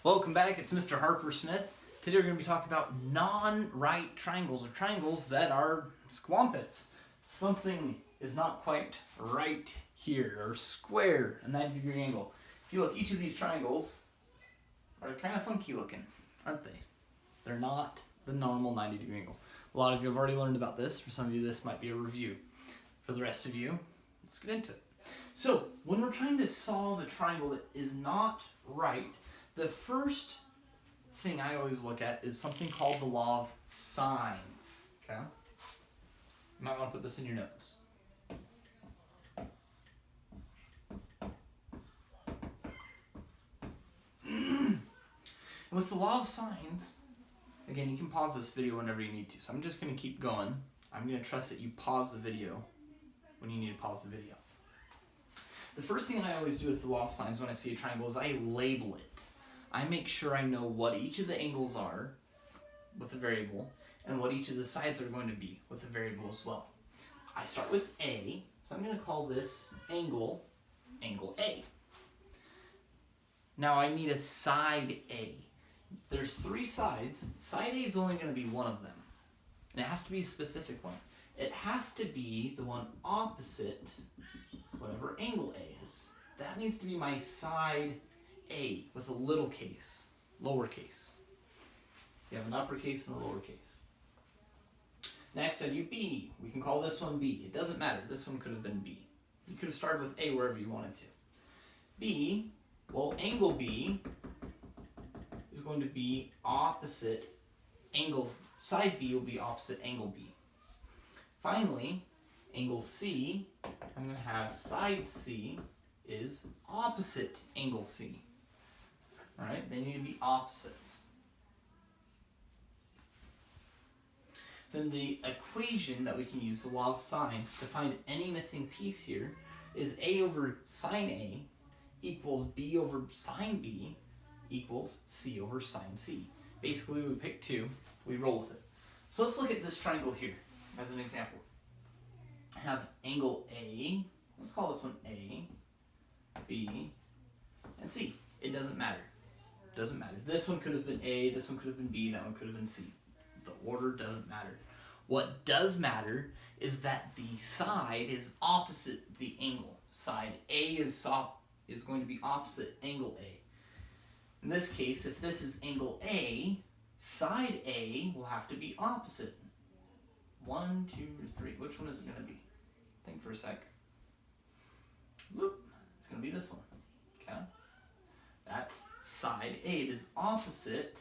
Welcome back, it's Mr. Harper Smith. Today we're going to be talking about non-right triangles, or triangles that are squampus. Something is not quite right here, or square, a 90-degree angle. If you look, each of these triangles are kind of funky looking, aren't they? They're not the normal 90-degree angle. A lot of you have already learned about this. For some of you, this might be a review. For the rest of you, let's get into it. So, when we're trying to solve a triangle that is not right, the first thing I always look at is something called the law of sines. Okay? You might want to put this in your notes. With the law of sines, again, you can pause this video whenever you need to. So I'm just going to keep going. I'm going to trust that you pause the video when you need to pause the video. The first thing I always do with the law of sines when I see a triangle is I label it. I make sure I know what each of the angles are with a variable and what each of the sides are going to be with a variable as well. I start with A, so I'm going to call this angle A. Now I need a side A. There's three sides. Side A is only going to be one of them. And it has to be a specific one. It has to be the one opposite whatever angle A is. That needs to be my side A with a little case, lowercase. You have an uppercase and a lowercase. Next I do B. We can call this one B. It doesn't matter. This one could have been B. You could have started with A wherever you wanted to. B, well, angle B is going to be opposite angle. Side B will be opposite angle B. Finally, angle C, I'm going to have side C is opposite angle C. Alright, they need to be opposites. Then the equation that we can use, the law of sines, to find any missing piece here is A over sine A equals B over sine B equals C over sine C. Basically, we pick two, we roll with it. So let's look at this triangle here as an example. I have angle A, let's call this one A, B, and C. It doesn't matter. Doesn't matter. This one could have been A, this one could have been B, that one could have been C. The order doesn't matter. What does matter is that the side is opposite the angle. Side A is going to be opposite angle A. In this case, if this is angle A, side A will have to be opposite. 1, 2, 3. Which one is it going to be? Think for a sec. Whoop. It's going to be this one. Okay? That's side A. It is opposite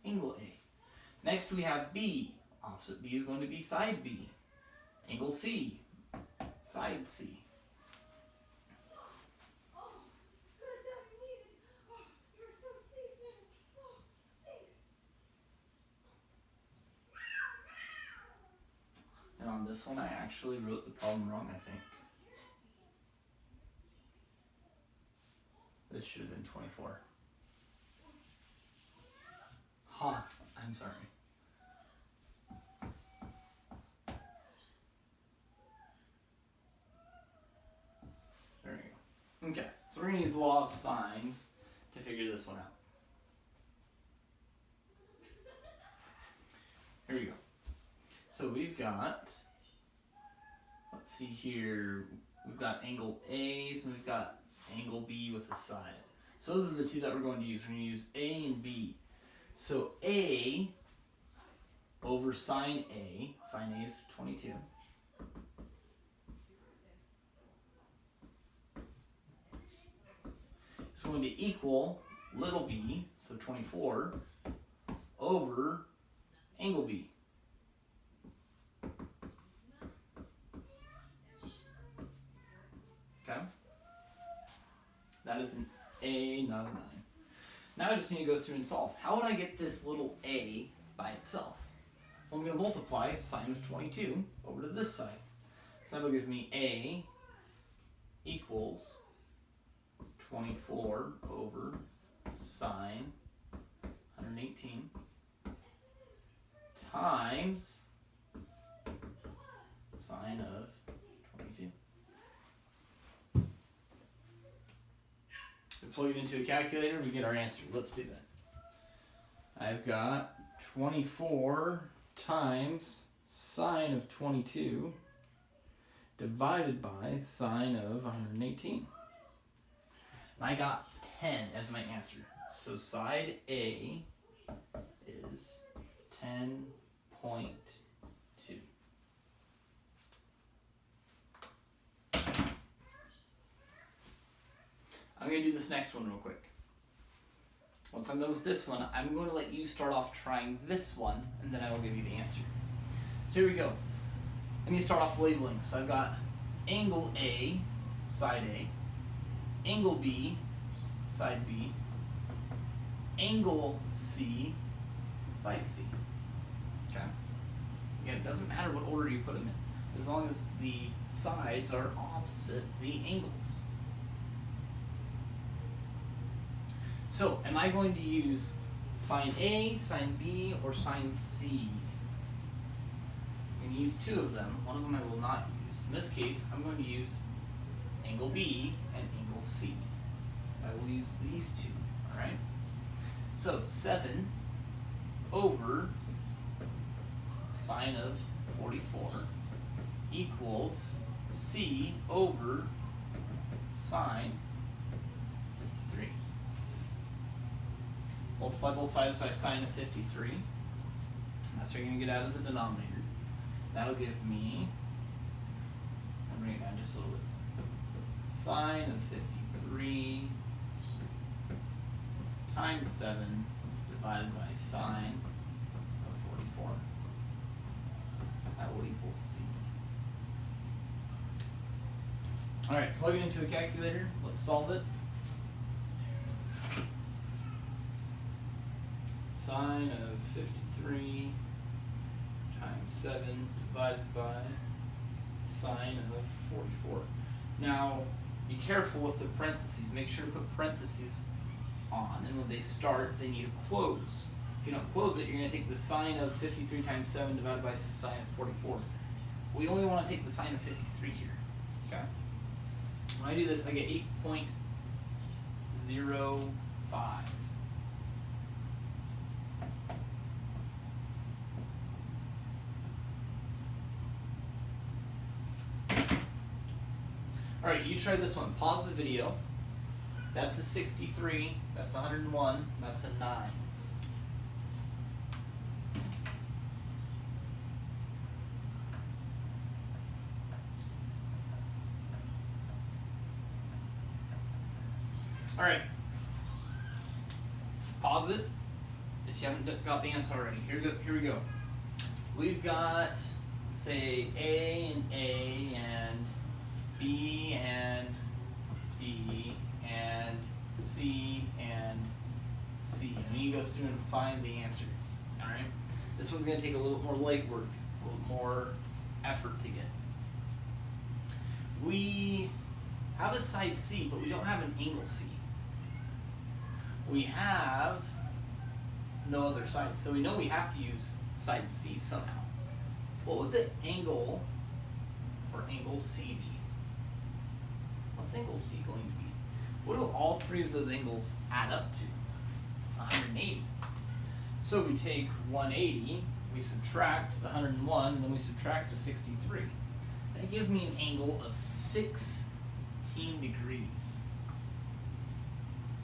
angle A. Next we have B. Opposite B is going to be side B. Angle C. Side C. And on this one I actually wrote the problem wrong, I think. This should have been 24. Ha, I'm sorry. There we go. Okay, so we're going to use the law of sines to figure this one out. Here we go. So we've got, let's see here, we've got angle A, so we've got angle B with the side. So those are the two that we're going to use. We're going to use A and B. So A over sine A is 22. It's going to equal little b, so 24, over angle B. Okay? That is an A, not a 9. Now I just need to go through and solve. How would I get this little A by itself? Well, I'm going to multiply sine of 22 over to this side. So that will give me A equals 24 over sine 118 times sine of 22. We plug it into a calculator, we get our answer. Let's do that. I've got 24 times sine of 22 divided by sine of 118. I got 10 as my answer. So side A is 10.2. I'm going to do this next one real quick. Once I'm done with this one, I'm going to let you start off trying this one, and then I will give you the answer. So here we go. Let me start off labeling. So I've got angle A, side A, angle B, side B, angle C, side C. Okay? Again, it doesn't matter what order you put them in, as long as the sides are opposite the angles. So, am I going to use sine A, sine B, or sine C? I'm going to use two of them. One of them I will not use. In this case, I'm going to use angle B and angle C. I will use these two, alright? So, 7 over sine of 44 equals C over sine 53. Multiply both sides by sine of 53. That's what you're going to get out of the denominator. That'll give me, I'll bring it down just a little bit, sine of 53 times 7 divided by sine of 44. That will equal C. Alright, plug it into a calculator. Let's solve it. Sine of 53 times 7 divided by sine of 44. Now, be careful with the parentheses. Make sure to put parentheses on, and when they start, they need to close. If you don't close it, you're going to take the sine of 53 times 7 divided by sine of 44. We only want to take the sine of 53 here. Okay? When I do this, I get 8.05. Alright, you try this one. Pause the video. That's a 63. That's 101. That's a 9. Alright. Pause it if you haven't got the answer already. Here we go. We've got, say, A and B and B and C and C. And then you go through and find the answer. Alright? This one's going to take a little bit more legwork, a little more effort to get. We have a side C, but we don't have an angle C. We have no other side, so we know we have to use side C somehow. What would the angle for angle C be? What's angle C going to be? What do all three of those angles add up to? 180. So we take 180, we subtract the 101, and then we subtract the 63. That gives me an angle of 16 degrees.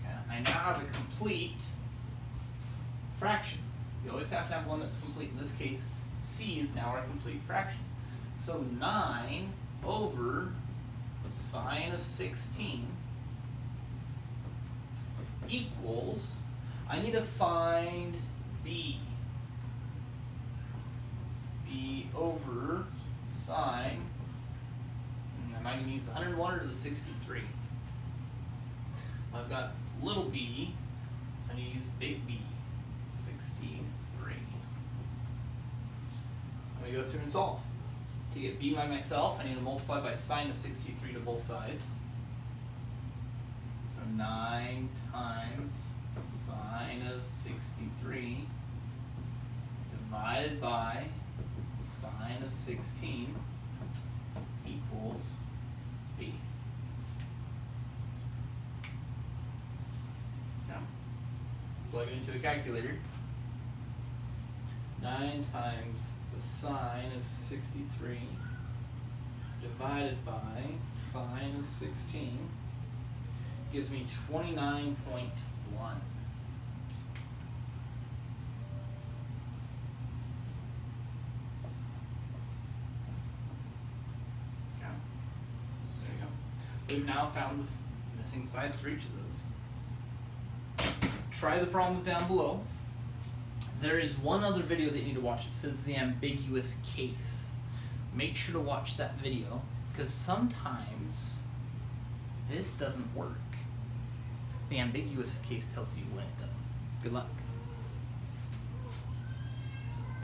Okay, I now have a complete fraction. You always have to have one that's complete. In this case, C is now our complete fraction. So 9 over sine of 16 equals, I need to find B. B over sine, and am I going to use the 101 or the 63? Well, I've got little b, so I need to use big B, 63. I'm going to go through and solve. To get b by myself, I need to multiply by sine of 63 to both sides. So 9 times sine of 63 divided by sine of 16 equals b. Now, plug it into a calculator. 9 times the sine of 63 divided by sine of 16 gives me 29.1. We've now found the missing sides for each of those. Try the problems down below. There is one other video that you need to watch. It says the ambiguous case. Make sure to watch that video because sometimes this doesn't work. The ambiguous case tells you when it doesn't. Good luck.